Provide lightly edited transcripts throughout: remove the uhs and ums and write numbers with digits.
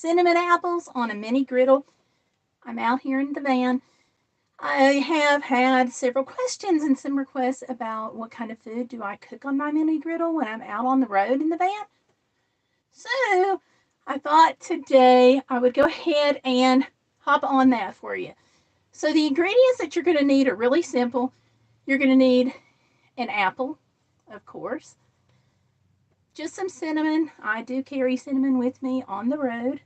cinnamon apples on a mini griddle. I'm out here in the van. I have had several questions and some requests about what kind of food do I cook on my mini griddle when I'm out on the road in the van. So I thought today I would go ahead and hop on that for you. So the ingredients that you're going to need are really simple. You're going to need an apple, of course, just some cinnamon. I do carry cinnamon with me on the road.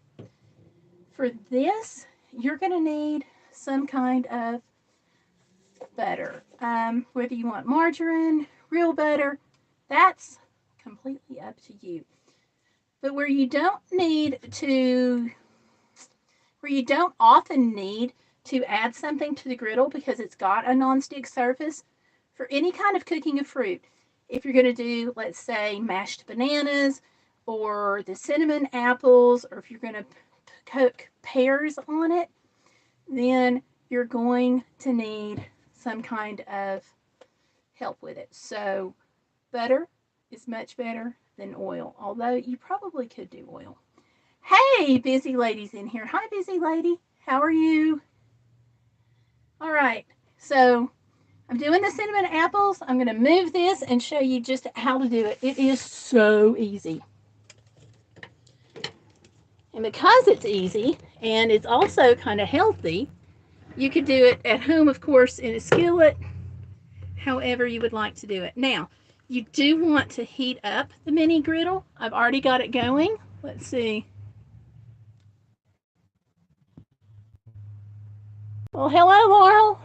For this, you're going to need some kind of butter. Whether you want margarine, real butter, that's completely up to you. But where you don't often need to add something to the griddle because it's got a nonstick surface, for any kind of cooking of fruit, if you're going to do, let's say, mashed bananas or the cinnamon apples, or if you're going to cook pears on it, then you're going to need some kind of help with it. So butter is much better than oil, although you probably could do oil. Hey, busy lady's in here. Hi, busy lady. How are you? All right, so I'm doing the cinnamon apples. I'm going to move this and show you just how to do it. It is so easy. And because it's easy and it's also kind of healthy, you could do it at home, of course, in a skillet, however you would like to do it. Now, you do want to heat up the mini griddle. I've already got it going. Let's see. Well, hello, Laurel.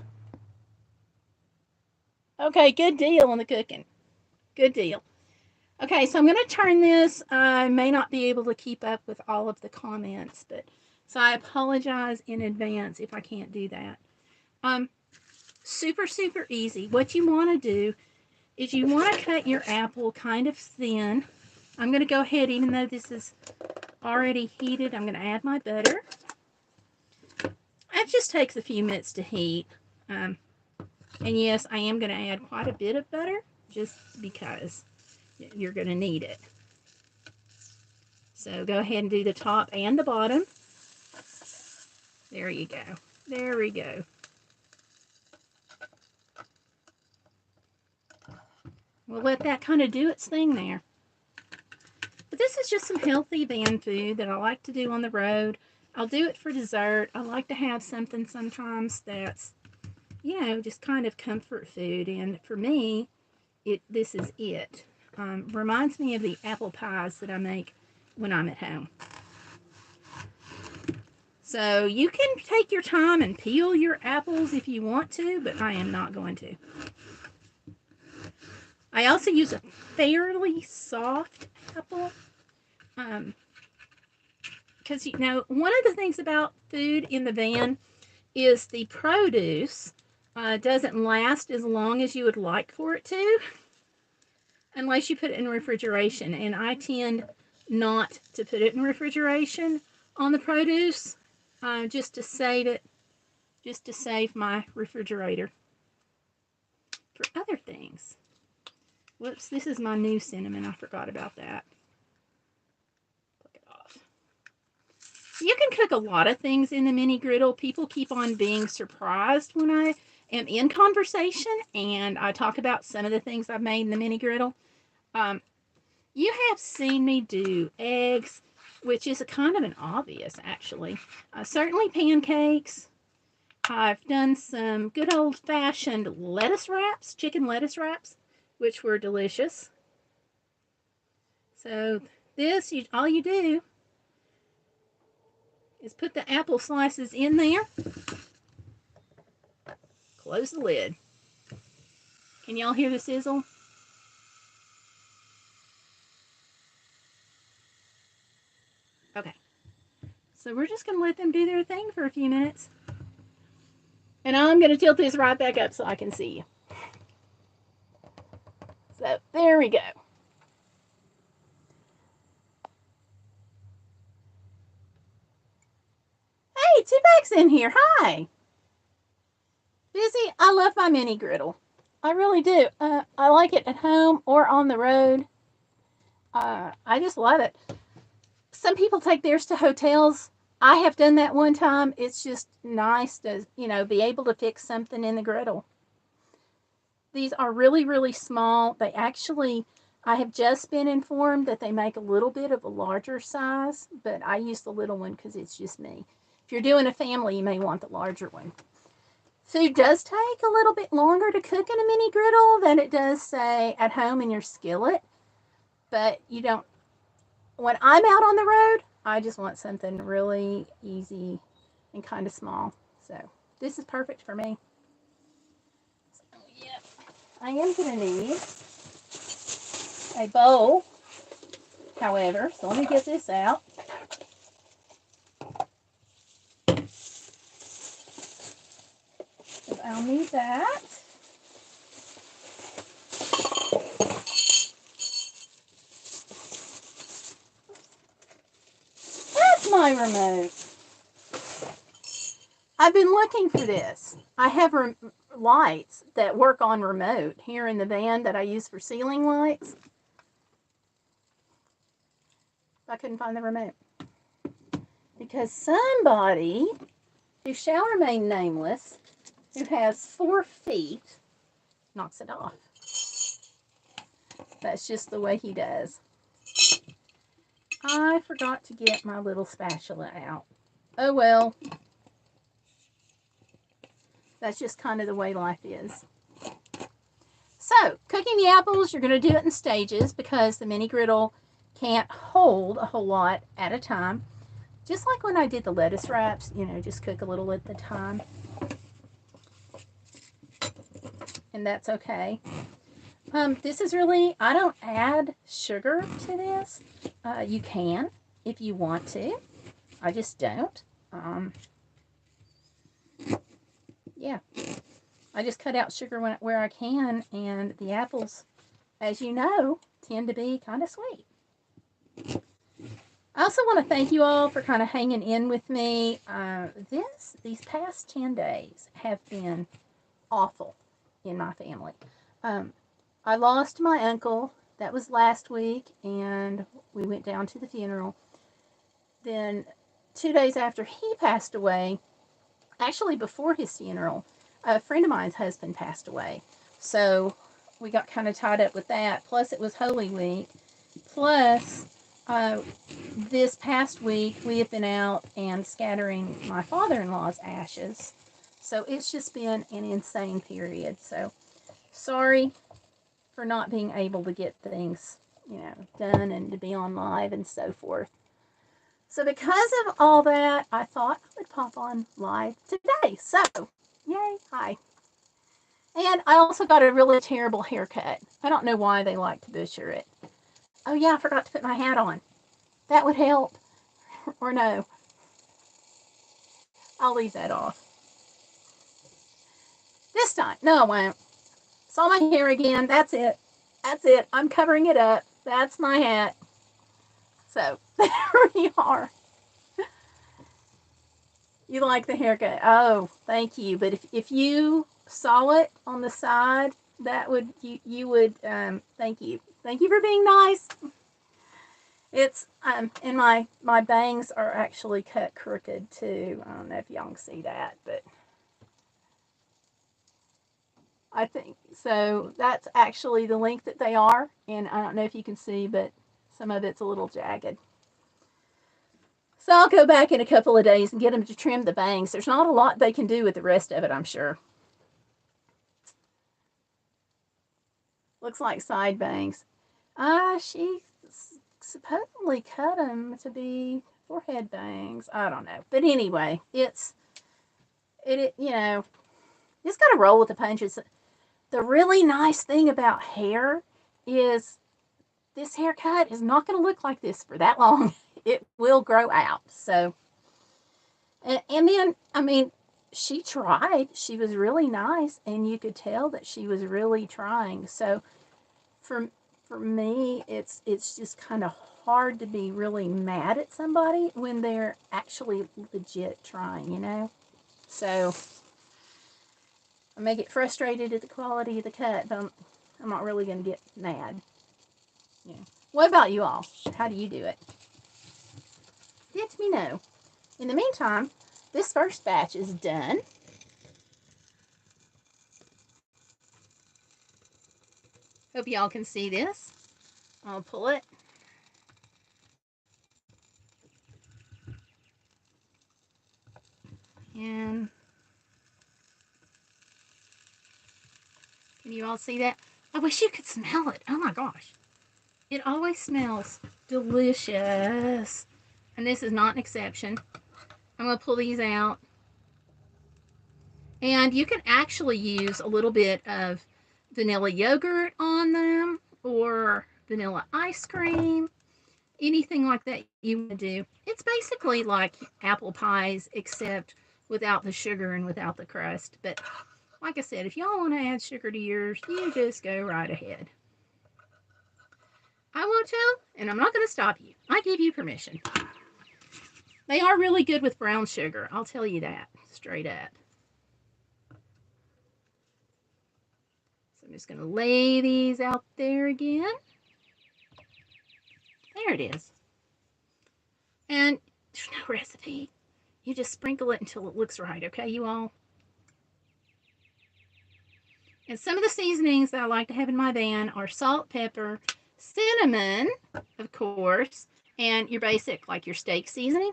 Okay, good deal on the cooking. Good deal. Okay, so I'm going to turn this. I may not be able to keep up with all of the comments, but so I apologize in advance if I can't do that. Super, super easy. What you want to do is you want to cut your apple kind of thin. I'm going to go ahead, even though this is already heated, I'm going to add my butter. It just takes a few minutes to heat. And yes, I am going to add quite a bit of butter just because you're going to need it. So go ahead and do the top and the bottom. There you go. There we go. We'll let that kind of do its thing there. But this is just some healthy van food that I like to do on the road. I'll do it for dessert. I like to have something sometimes that's, you know, just kind of comfort food. And for me, this is it. Reminds me of the apple pies that I make when I'm at home. So you can take your time and peel your apples if you want to, but I am not going to. I also use a fairly soft apple. Because, you know, one of the things about food in the van is the produce doesn't last as long as you would like for it to, unless you put it in refrigeration. And I tend not to put it in refrigeration on the produce, just to save it, just to save my refrigerator for other things. Whoops, this is my new cinnamon. I forgot about that. Pluck it off. You can cook a lot of things in the mini griddle. People keep on being surprised when I am in conversation and I talk about some of the things I've made in the mini griddle. You have seen me do eggs, which is a kind of an obvious, actually. Certainly pancakes. I've done some good old-fashioned lettuce wraps, chicken lettuce wraps, which were delicious. So this, all you do is put the apple slices in there. Close the lid. Can y'all hear the sizzle? Okay. So we're just going to let them do their thing for a few minutes. And I'm going to tilt this right back up so I can see you. So there we go. Hey, Two-Pack's in here. Hi. Busy? I love my mini griddle. I really do. I like it at home or on the road. I just love it. Some people take theirs to hotels. I have done that one time. It's just nice to, you know, be able to fix something in the griddle. These are really, really small. They actually, I have just been informed that they make a little bit of a larger size, but I use the little one because it's just me. If you're doing a family, you may want the larger one. Food does take a little bit longer to cook in a mini griddle than it does, say, at home in your skillet. But you don't, when I'm out on the road, I just want something really easy and kind of small. So this is perfect for me. So, yep. I am going to need a bowl, however. So let me get this out. So I'll need that. That's my remote. I've been looking for this. I have lights that work on remote here in the van that I use for ceiling lights. I couldn't find the remote. Because somebody, who shall remain nameless, who has 4 feet, knocks it off. That's just the way he does. I forgot to get my little spatula out. Oh well. That's just kind of the way life is. So, cooking the apples, you're going to do it in stages because the mini griddle can't hold a whole lot at a time. Just like when I did the lettuce wraps, you know, just cook a little at the time. And that's okay. This is really, I don't add sugar to this. You can if you want to. I just don't. Yeah. I just cut out sugar where I can, and the apples, as you know, tend to be kind of sweet. I also want to thank you all for kind of hanging in with me. These past 10 days have been awful in my family. I lost my uncle. That was last week, and we went down to the funeral. Then 2 days after he passed away, actually before his funeral, a friend of mine's husband passed away. So we got kind of tied up with that. Plus, it was Holy Week. Plus, this past week, we have been out and scattering my father-in-law's ashes. So it's just been an insane period. So sorry for not being able to get things, you know, done and to be on live and so forth. So because of all that, I thought I would pop on live today. So, yay, hi. And I also got a really terrible haircut. I don't know why they like to butcher it. Oh yeah, I forgot to put my hat on. That would help. Or no. I'll leave that off. This time. No, I won't. Saw my hair again. That's it. That's it. I'm covering it up. That's my hat. So, there we are. You like the haircut? Oh, thank you. But if you saw it on the side, that would, you would, thank you. Thank you for being nice. It's, and my bangs are actually cut crooked too. I don't know if y'all can see that, but I think, so that's actually the length that they are. And I don't know if you can see, but some of it's a little jagged. So I'll go back in a couple of days and get them to trim the bangs. There's not a lot they can do with the rest of it, I'm sure. Looks like side bangs. She supposedly cut them to be forehead bangs. I don't know. But anyway, you know, just got to roll with the punches. The really nice thing about hair is this haircut is not going to look like this for that long. It will grow out. So, and then, I mean, she tried. She was really nice, and you could tell that she was really trying. So, for me, it's just kind of hard to be really mad at somebody when they're actually legit trying, you know? So, I may get frustrated at the quality of the cut, but I'm not really going to get mad. Yeah. What about you all? How do you do it? let me know. In the meantime, this first batch is done. Hope y'all can see this. I'll pull it. And can you all see that? I wish you could smell it. Oh my gosh. It always smells delicious. And this is not an exception. I'm going to pull these out. And you can actually use a little bit of vanilla yogurt on them or vanilla ice cream, anything like that you want to do. It's basically like apple pies except without the sugar and without the crust. But like I said, if y'all want to add sugar to yours, you just go right ahead. I won't tell, and I'm not going to stop you. I give you permission. They are really good with brown sugar. I'll tell you that straight up. So I'm just going to lay these out there again. There it is. And there's no recipe. You just sprinkle it until it looks right, okay, you all? And some of the seasonings that I like to have in my van are salt, pepper, cinnamon, of course, and your basic, like your steak seasoning.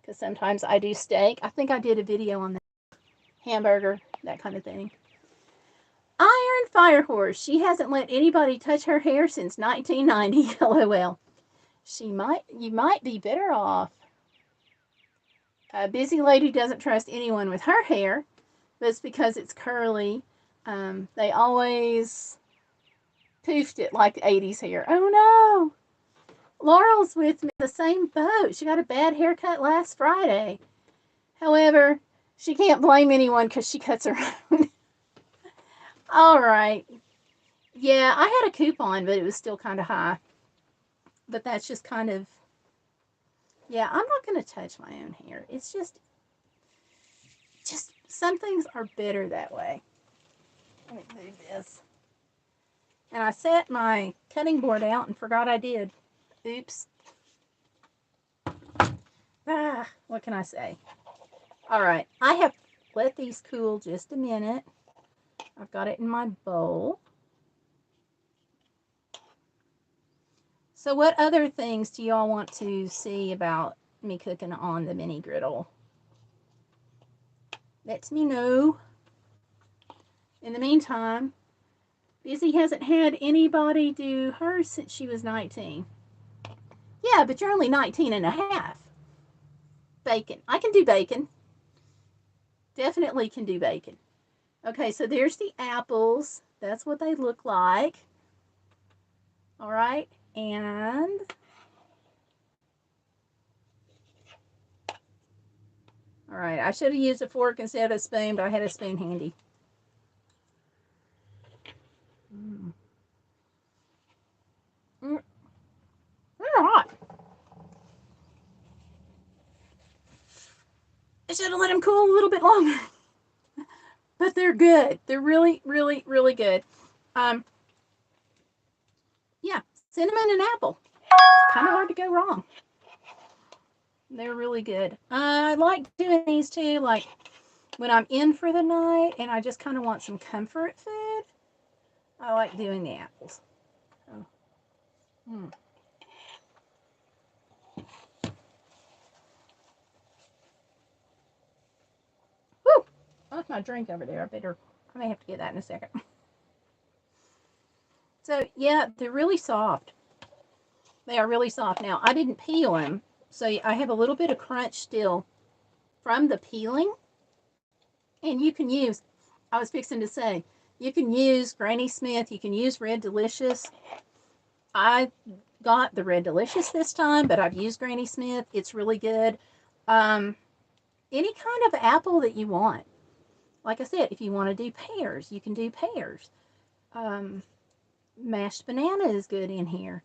Because sometimes I do steak. I think I did a video on that. Hamburger, that kind of thing. Iron Firehorse. She hasn't let anybody touch her hair since 1990. LOL. You might be better off. A busy lady doesn't trust anyone with her hair, but it's because it's curly. They always poofed it like 80s hair. Oh no! Laurel's with me in the same boat. She got a bad haircut last Friday. However, she can't blame anyone because she cuts her own. All right. Yeah, I had a coupon, but it was still kind of high. But that's just kind of... Yeah, I'm not going to touch my own hair. It's just some things are better that way. Let me move this. And I set my cutting board out and forgot I did. Oops. What can I say? All right, I have let these cool just a minute. I've got it in my bowl. So what other things do y'all want to see about me cooking on the mini griddle? Let me know. In the meantime, Busy hasn't had anybody do hers since she was 19. Yeah, but you're only 19 and a half. Bacon. I can do bacon. Definitely can do bacon. Okay, so there's the apples. That's what they look like. All right, and all right, I should have used a fork instead of a spoon, but I had a spoon handy. They're hot. I should have let them cool a little bit longer. But they're good. They're really, really, really good. Yeah, cinnamon and apple. Kind of hard to go wrong. They're really good. I like doing these too, like when I'm in for the night and I just kind of want some comfort food. I like doing the apples. Oh. Woo! That's my drink over there. I may have to get that in a second. So yeah, they're really soft. They are really soft. Now, I didn't peel them, so I have a little bit of crunch still from the peeling. And you can use, I was fixing to say, you can use Granny Smith, you can use Red Delicious. I got the Red Delicious this time, but I've used Granny Smith. It's really good. Any kind of apple that you want. Like I said, if you want to do pears, you can do pears. Mashed banana is good in here.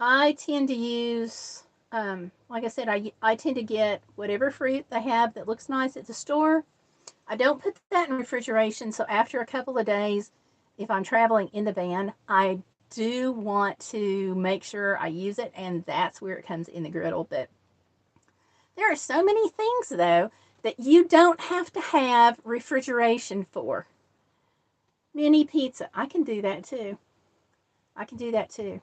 I tend to use, like I said, I tend to get whatever fruit they have that looks nice at the store. I don't put that in refrigeration, so after a couple of days, if I'm traveling in the van, I do want to make sure I use it, and that's where it comes in the griddle. But there are so many things, though, that you don't have to have refrigeration for. Mini pizza. I can do that too. I can do that too.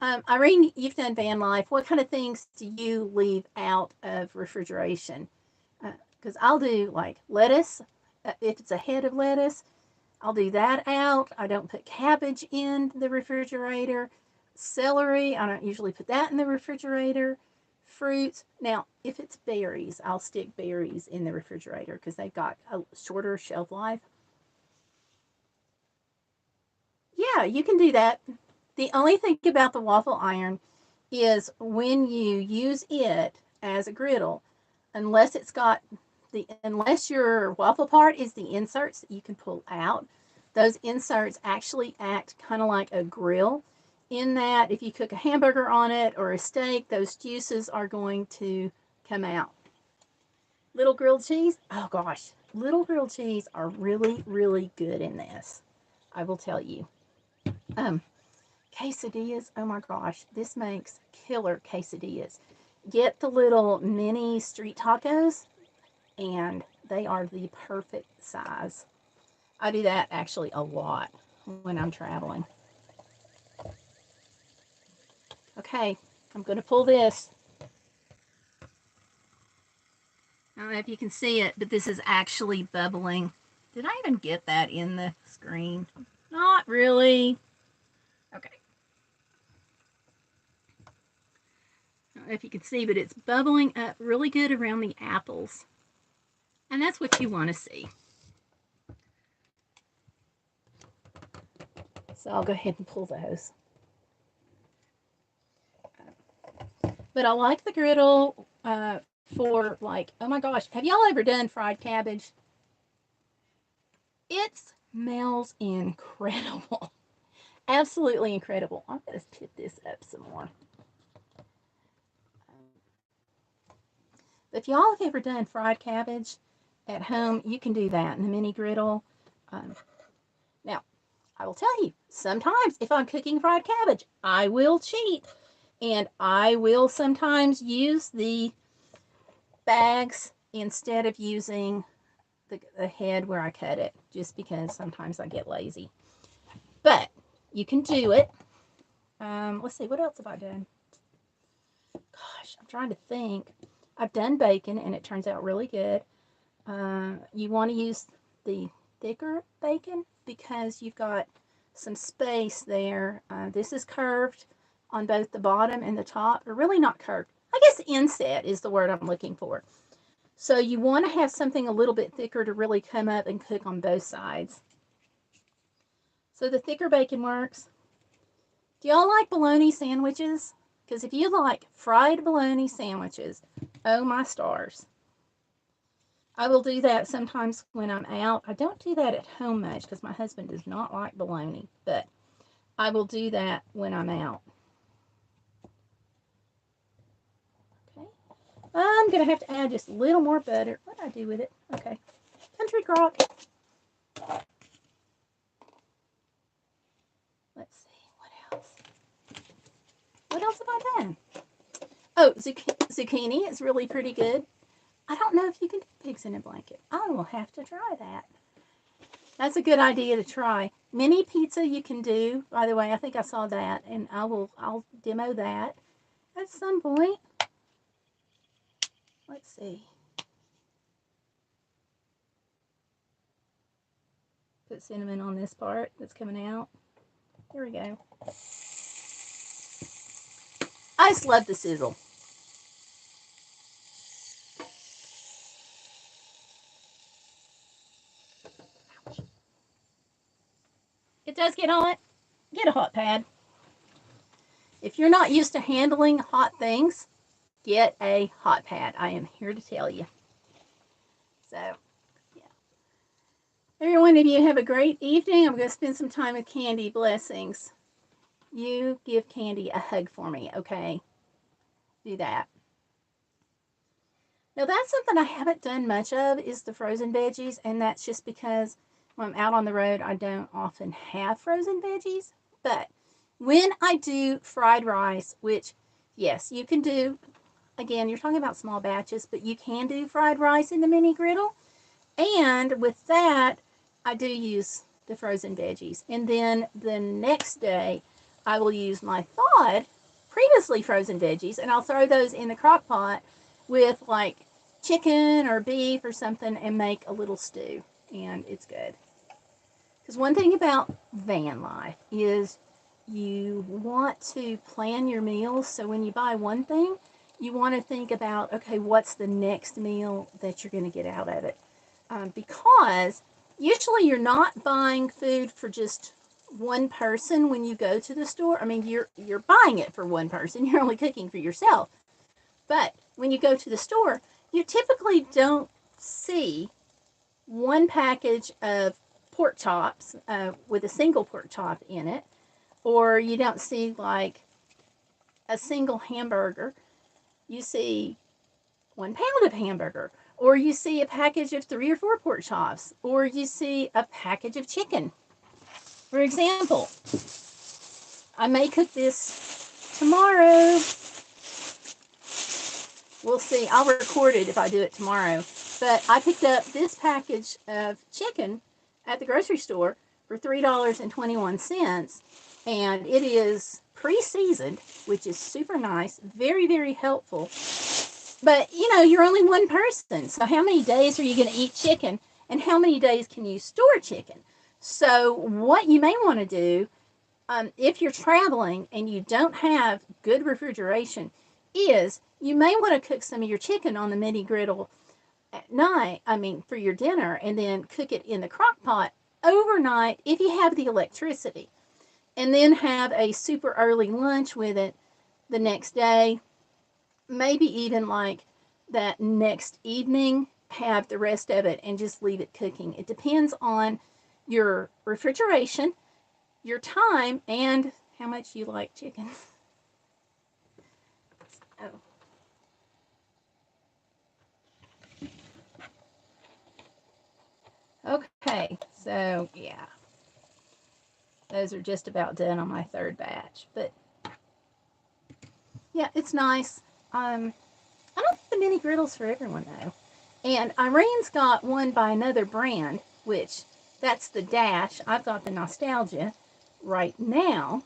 Irene, you've done van life. What kind of things do you leave out of refrigeration? Because I'll do like lettuce. If it's a head of lettuce, I'll do that out. I don't put cabbage in the refrigerator. Celery, I don't usually put that in the refrigerator. Fruits. Now, if it's berries, I'll stick berries in the refrigerator because they've got a shorter shelf life. Yeah, you can do that. The only thing about the waffle iron is when you use it as a griddle, unless it's got unless your waffle part is the inserts that you can pull out, those inserts actually act kind of like a grill, in that if you cook a hamburger on it or a steak, those juices are going to come out. Little grilled cheese, oh gosh, little grilled cheese are really, really good in this, I will tell you. Quesadillas, oh my gosh, this makes killer quesadillas. Get the little mini street tacos, and they are the perfect size. I do that actually a lot when I'm traveling. Okay, I'm going to pull this. I don't know if you can see it, but this is actually bubbling. Did I even get that in the screen? Not really. Okay. I don't know if you can see, but it's bubbling up really good around the apples. And that's what you want to see. So I'll go ahead and pull those. But I like the griddle for like, oh my gosh, have y'all ever done fried cabbage? It smells incredible. Absolutely incredible. I'm going to put this up some more. If y'all have ever done fried cabbage at home, you can do that in the mini griddle. Now, I will tell you, sometimes if I'm cooking fried cabbage, I will cheat. And I will sometimes use the bags instead of using the head where I cut it, just because sometimes I get lazy. But you can do it. Let's see, what else have I done? Gosh, I'm trying to think. I've done bacon, and it turns out really good. You want to use the thicker bacon because you've got some space there. This is curved on both the bottom and the top, or really not curved. I guess inset is the word I'm looking for. So you want to have something a little bit thicker to really come up and cook on both sides. So the thicker bacon works. Do y'all like bologna sandwiches? Because if you like fried bologna sandwiches, oh my stars. I will do that sometimes when I'm out. I don't do that at home much because my husband does not like bologna, but I will do that when I'm out. Okay. I'm going to have to add just a little more butter. What do I do with it? Okay. Country crock. Let's see. What else? What else have I done? Oh, zucchini is really pretty good. I don't know if you can do pigs in a blanket. I will have to try that. That's a good idea to try. Mini pizza you can do. By the way, I think I saw that, and I'll demo that at some point. Let's see. Put cinnamon on this part that's coming out. There we go. I just love the sizzle. Ouch. It does get hot. Get a hot pad. If you're not used to handling hot things, get a hot pad. I am here to tell you. So, yeah. Every one of you have a great evening. I'm going to spend some time with Candy. Blessings. You give Candy a hug for me, okay? Do that. Now, that's something I haven't done much of, is the frozen veggies, and that's just because when I'm out on the road, I don't often have frozen veggies. But When I do fried rice, which, yes, you can do, again, you're talking about small batches, but you can do fried rice in the mini griddle. And with that, I do use the frozen veggies. And then the next day, I will use my thawed, previously frozen veggies, and I'll throw those in the crock pot with like chicken or beef or something and make a little stew. And it's good. Because one thing about van life is you want to plan your meals. So when you buy one thing, you want to think about, okay, what's the next meal that you're going to get out of it? Because usually you're not buying food for just one person when you go to the store. I mean, you're buying it for one person. You're only cooking for yourself. But when you go to the store, you typically don't see one package of pork chops with a single pork chop in it, or you don't see like a single hamburger. You see 1 pound of hamburger, or you see a package of 3 or 4 pork chops, or you see a package of chicken. For example, I may cook this tomorrow. We'll see. I'll record it if I do it tomorrow. But I picked up this package of chicken at the grocery store for $3.21, and it is pre-seasoned, which is super nice, very, very helpful. But, you know, you're only one person, so how many days are you going to eat chicken, and how many days can you store chicken? So what you may want to do, if you're traveling and you don't have good refrigeration, is you may want to cook some of your chicken on the mini griddle at night, for your dinner, and then cook it in the crock pot overnight if you have the electricity. And then have a super early lunch with it the next day. Maybe even like that next evening, have the rest of it and just leave it cooking. It depends on your refrigeration, your time, and how much you like chicken. Oh. Okay, so yeah, those are just about done on my third batch. But yeah, it's nice. I don't think the mini griddle's for everyone though. And Irene's got one by another brand, which that's the Dash. I've got the Nostalgia right now.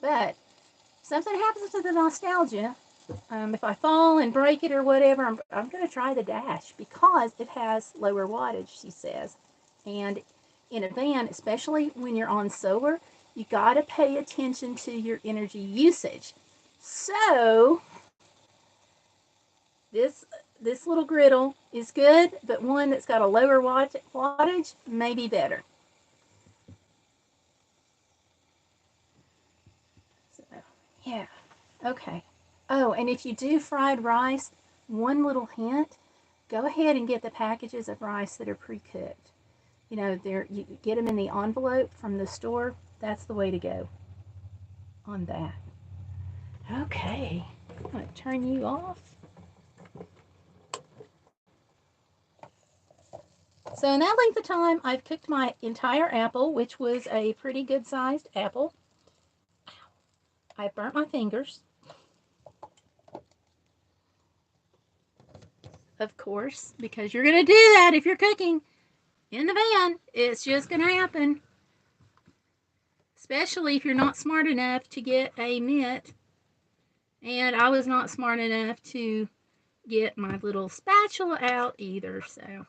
But if something happens to the Nostalgia, if I fall and break it or whatever, I'm going to try the Dash because it has lower wattage, she says. And in a van, especially when you're on solar, you got to pay attention to your energy usage. So this little griddle is good, but one that's got a lower wattage may be better. So, yeah, okay. Oh, and if you do fried rice, one little hint, go ahead and get the packages of rice that are pre-cooked. You know, you get them in the envelope from the store. That's the way to go on that. Okay, I'm going to turn you off. So in that length of time, I've cooked my entire apple, which was a pretty good-sized apple. I burnt my fingers, of course, because you're going to do that if you're cooking in the van. It's just going to happen, especially if you're not smart enough to get a mitt. And I was not smart enough to get my little spatula out either, so.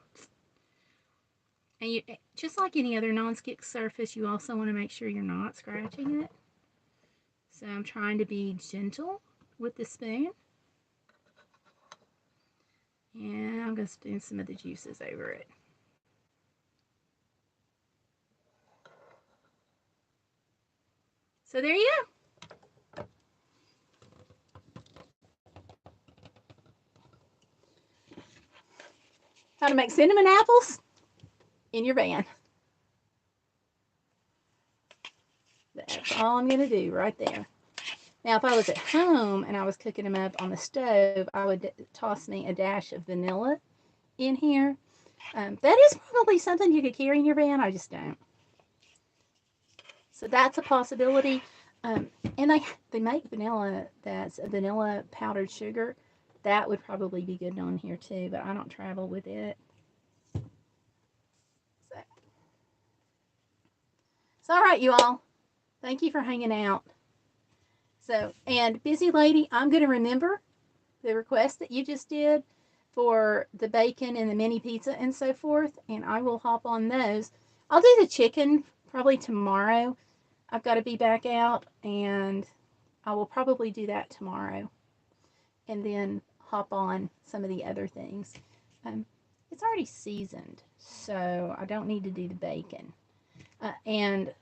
And you, just like any other non-stick surface, you also want to make sure you're not scratching it. So I'm trying to be gentle with the spoon. And I'm going to spoon some of the juices over it. So there you go. How to make cinnamon apples in your van. That's all I'm going to do right there. Now, if I was at home and I was cooking them up on the stove, I would toss me a dash of vanilla in here. That is probably something you could carry in your van. I just don't. So that's a possibility. And they make vanilla that's a vanilla powdered sugar. That would probably be good on here too, but I don't travel with it. So, it's all right, you all. Thank you for hanging out. So, and busy lady, I'm going to remember the request that you just did for the bacon and the mini pizza and so forth, and I will hop on those. I'll do the chicken probably tomorrow. I've got to be back out, and I will probably do that tomorrow, and then hop on some of the other things. Um, it's already seasoned, so I don't need to do the bacon. And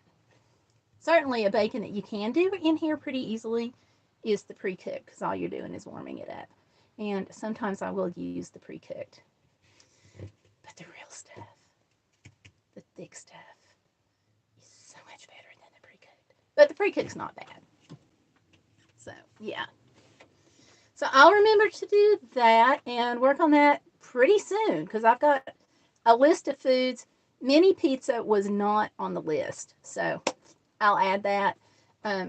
certainly a bacon that you can do in here pretty easily is the pre-cooked, because all you're doing is warming it up. And sometimes I will use the pre-cooked. But the real stuff, the thick stuff, is so much better than the pre-cooked. But the pre-cooked's not bad. So, yeah. So I'll remember to do that and work on that pretty soon, because I've got a list of foods. Mini pizza was not on the list, so I'll add that.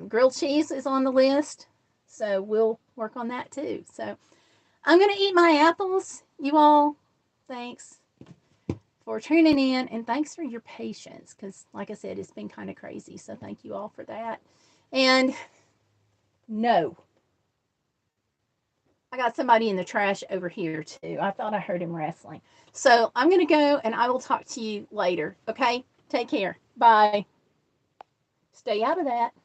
Grilled cheese is on the list, so we'll work on that too. So I'm going to eat my apples. You all, thanks for tuning in, and thanks for your patience, because like I said, it's been kind of crazy. So thank you all for that. And no, I got somebody in the trash over here too. I thought I heard him wrestling. So I'm going to go, and I will talk to you later. Okay? Take care. Bye. Stay out of that.